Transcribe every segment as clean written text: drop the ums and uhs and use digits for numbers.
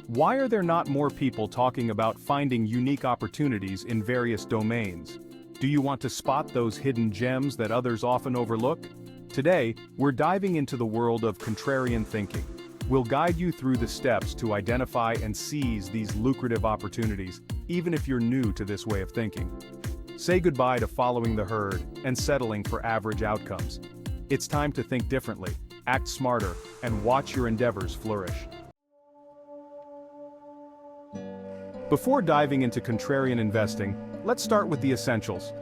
Why are there not more people talking about finding unique opportunities in various domains? Do you want to spot those hidden gems that others often overlook? Today, we're diving into the world of contrarian thinking. We'll guide you through the steps to identify and seize these lucrative opportunities, even if you're new to this way of thinking. Say goodbye to following the herd and settling for average outcomes. It's time to think differently, act smarter, and watch your endeavors flourish. Before diving into contrarian investing, let's start with the essentials.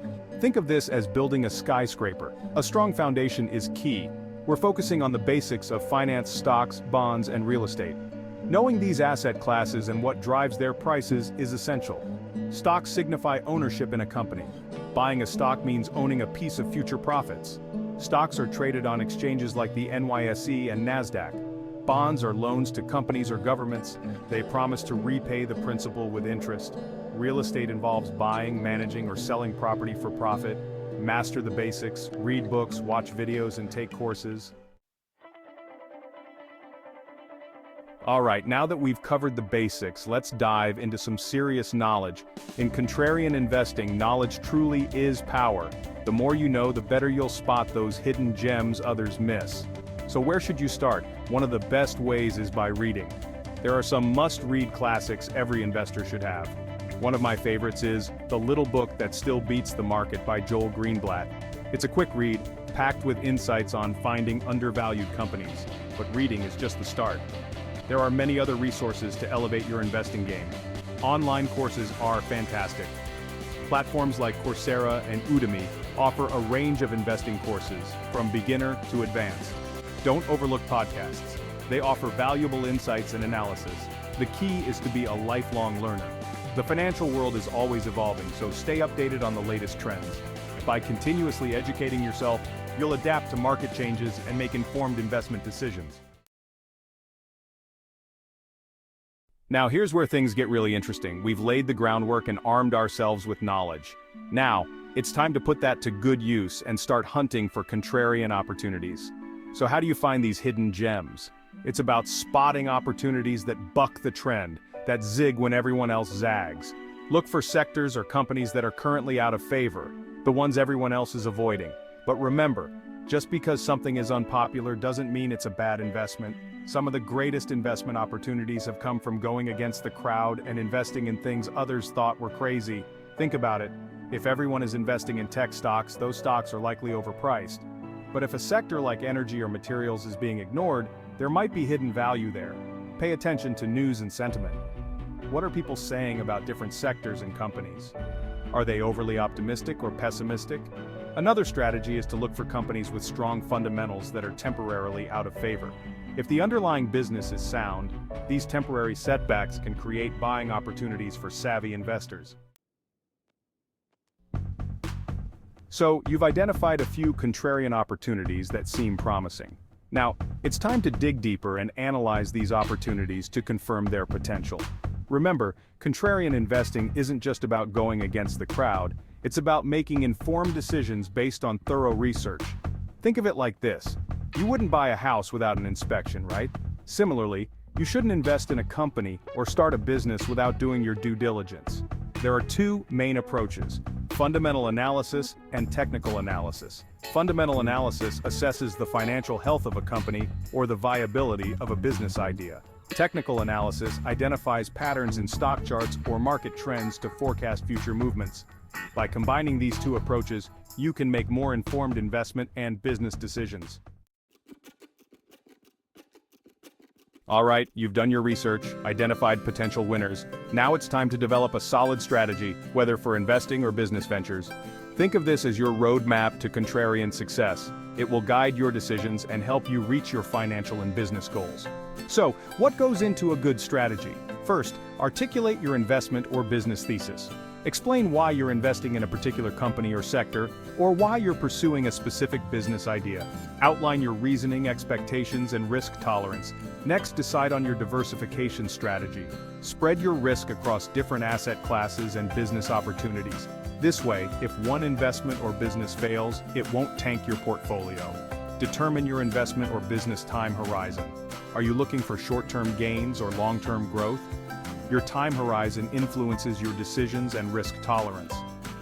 Think of this as building a skyscraper. A strong foundation is key. We're focusing on the basics of finance, stocks, bonds, and real estate. Knowing these asset classes and what drives their prices is essential. Stocks signify ownership in a company. Buying a stock means owning a piece of future profits. Stocks are traded on exchanges like the NYSE and NASDAQ. Bonds are loans to companies or governments. They promise to repay the principal with interest. Real estate involves buying, managing, or selling property for profit. Master the basics, read books, watch videos, and take courses. Alright, now that we've covered the basics, let's dive into some serious knowledge. In contrarian investing, knowledge truly is power. The more you know, the better you'll spot those hidden gems others miss. So where should you start? One of the best ways is by reading. There are some must-read classics every investor should have. One of my favorites is The Little Book That Still Beats the Market by Joel Greenblatt. It's a quick read, packed with insights on finding undervalued companies. But reading is just the start. There are many other resources to elevate your investing game. Online courses are fantastic. Platforms like Coursera and Udemy offer a range of investing courses, from beginner to advanced. Don't overlook podcasts. They offer valuable insights and analysis. The key is to be a lifelong learner. The financial world is always evolving, so stay updated on the latest trends. By continuously educating yourself, you'll adapt to market changes and make informed investment decisions. Now here's where things get really interesting. We've laid the groundwork and armed ourselves with knowledge. Now, it's time to put that to good use and start hunting for contrarian opportunities. So how do you find these hidden gems? It's about spotting opportunities that buck the trend, that zig when everyone else zags. Look for sectors or companies that are currently out of favor, the ones everyone else is avoiding. But remember, just because something is unpopular doesn't mean it's a bad investment. Some of the greatest investment opportunities have come from going against the crowd and investing in things others thought were crazy. Think about it. If everyone is investing in tech stocks, those stocks are likely overpriced. But if a sector like energy or materials is being ignored, there might be hidden value there. Pay attention to news and sentiment. What are people saying about different sectors and companies? Are they overly optimistic or pessimistic? Another strategy is to look for companies with strong fundamentals that are temporarily out of favor. If the underlying business is sound, these temporary setbacks can create buying opportunities for savvy investors. So, you've identified a few contrarian opportunities that seem promising. Now, it's time to dig deeper and analyze these opportunities to confirm their potential. Remember, contrarian investing isn't just about going against the crowd, it's about making informed decisions based on thorough research. Think of it like this. You wouldn't buy a house without an inspection, right? Similarly, you shouldn't invest in a company or start a business without doing your due diligence. There are two main approaches: fundamental analysis and technical analysis. Fundamental analysis assesses the financial health of a company or the viability of a business idea. Technical analysis identifies patterns in stock charts or market trends to forecast future movements. By combining these two approaches, you can make more informed investment and business decisions. Alright, you've done your research, identified potential winners. Now it's time to develop a solid strategy, whether for investing or business ventures. Think of this as your roadmap to contrarian success. It will guide your decisions and help you reach your financial and business goals. So, what goes into a good strategy? First, articulate your investment or business thesis. Explain why you're investing in a particular company or sector, or why you're pursuing a specific business idea. Outline your reasoning, expectations, and risk tolerance. Next, decide on your diversification strategy. Spread your risk across different asset classes and business opportunities. This way, if one investment or business fails, it won't tank your portfolio. Determine your investment or business time horizon. Are you looking for short-term gains or long-term growth? Your time horizon influences your decisions and risk tolerance.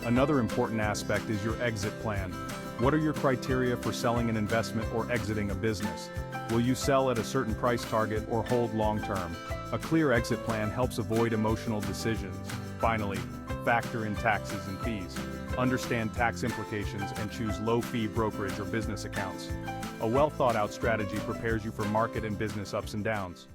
Another important aspect is your exit plan. What are your criteria for selling an investment or exiting a business? Will you sell at a certain price target or hold long-term? A clear exit plan helps avoid emotional decisions. Finally, factor in taxes and fees. Understand tax implications and choose low-fee brokerage or business accounts. A well-thought-out strategy prepares you for market and business ups and downs.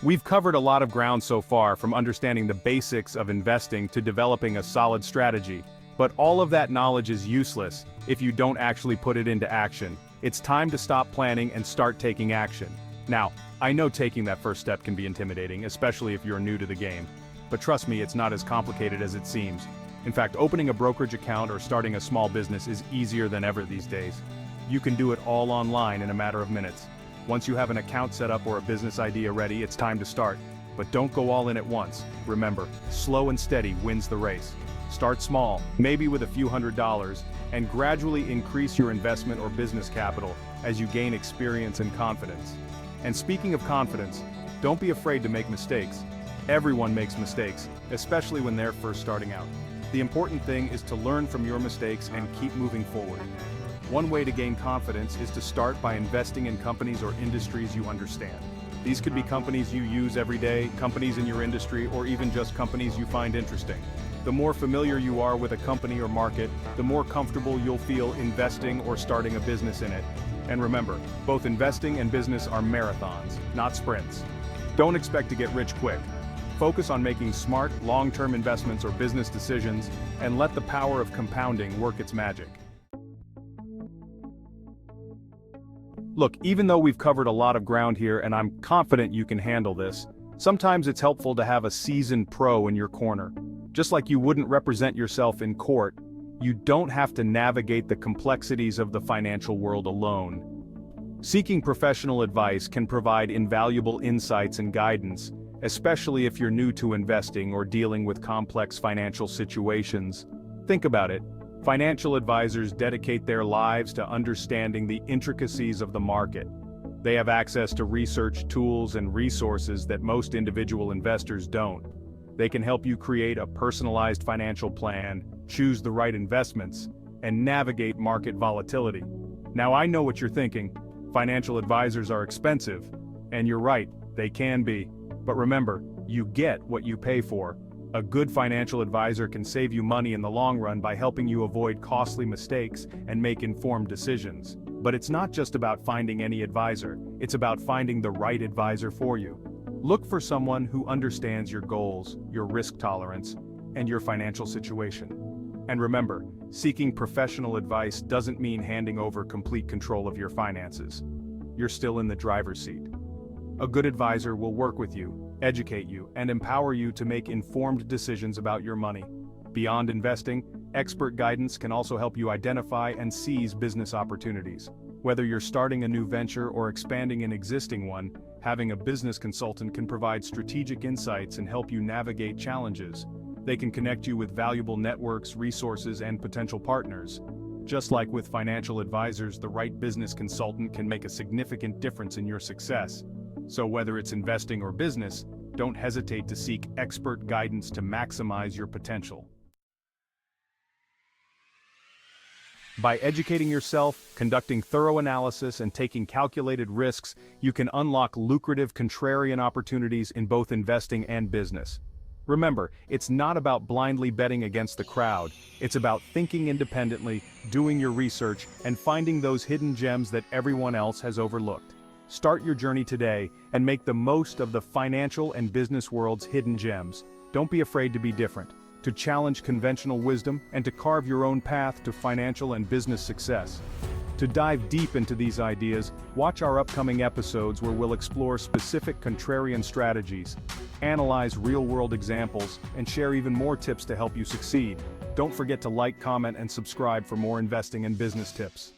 We've covered a lot of ground so far, from understanding the basics of investing to developing a solid strategy. But all of that knowledge is useless if you don't actually put it into action. It's time to stop planning and start taking action. Now, I know taking that first step can be intimidating, especially if you're new to the game. But trust me, it's not as complicated as it seems. In fact, opening a brokerage account or starting a small business is easier than ever these days. You can do it all online in a matter of minutes. Once you have an account set up or a business idea ready, it's time to start. But don't go all in at once. Remember, slow and steady wins the race. Start small, maybe with a few $100s, and gradually increase your investment or business capital as you gain experience and confidence. And speaking of confidence, don't be afraid to make mistakes. Everyone makes mistakes, especially when they're first starting out. The important thing is to learn from your mistakes and keep moving forward. One way to gain confidence is to start by investing in companies or industries you understand. These could be companies you use every day, companies in your industry, or even just companies you find interesting. The more familiar you are with a company or market, the more comfortable you'll feel investing or starting a business in it. And remember, both investing and business are marathons, not sprints. Don't expect to get rich quick. Focus on making smart, long-term investments or business decisions, and let the power of compounding work its magic. Look, even though we've covered a lot of ground here and I'm confident you can handle this, sometimes it's helpful to have a seasoned pro in your corner. Just like you wouldn't represent yourself in court, you don't have to navigate the complexities of the financial world alone. Seeking professional advice can provide invaluable insights and guidance, especially if you're new to investing or dealing with complex financial situations. Think about it. Financial advisors dedicate their lives to understanding the intricacies of the market. They have access to research tools and resources that most individual investors don't. They can help you create a personalized financial plan, choose the right investments, and navigate market volatility. Now I know what you're thinking. Financial advisors are expensive, and you're right, they can be. But remember, you get what you pay for. A good financial advisor can save you money in the long run by helping you avoid costly mistakes and make informed decisions. But it's not just about finding any advisor, it's about finding the right advisor for you. Look for someone who understands your goals, your risk tolerance, and your financial situation. And remember, seeking professional advice doesn't mean handing over complete control of your finances. You're still in the driver's seat. A good advisor will work with you, educate you, and empower you to make informed decisions about your money. Beyond investing, expert guidance can also help you identify and seize business opportunities. Whether you're starting a new venture or expanding an existing one, having a business consultant can provide strategic insights and help you navigate challenges. They can connect you with valuable networks, resources, and potential partners. Just like with financial advisors, the right business consultant can make a significant difference in your success. So whether it's investing or business, don't hesitate to seek expert guidance to maximize your potential. By educating yourself, conducting thorough analysis, and taking calculated risks, you can unlock lucrative contrarian opportunities in both investing and business. Remember, it's not about blindly betting against the crowd. It's about thinking independently, doing your research, and finding those hidden gems that everyone else has overlooked. Start your journey today and make the most of the financial and business world's hidden gems. Don't be afraid to be different, to challenge conventional wisdom, and to carve your own path to financial and business success. To dive deep into these ideas, watch our upcoming episodes where we'll explore specific contrarian strategies, analyze real-world examples, and share even more tips to help you succeed. Don't forget to like, comment, and subscribe for more investing and business tips.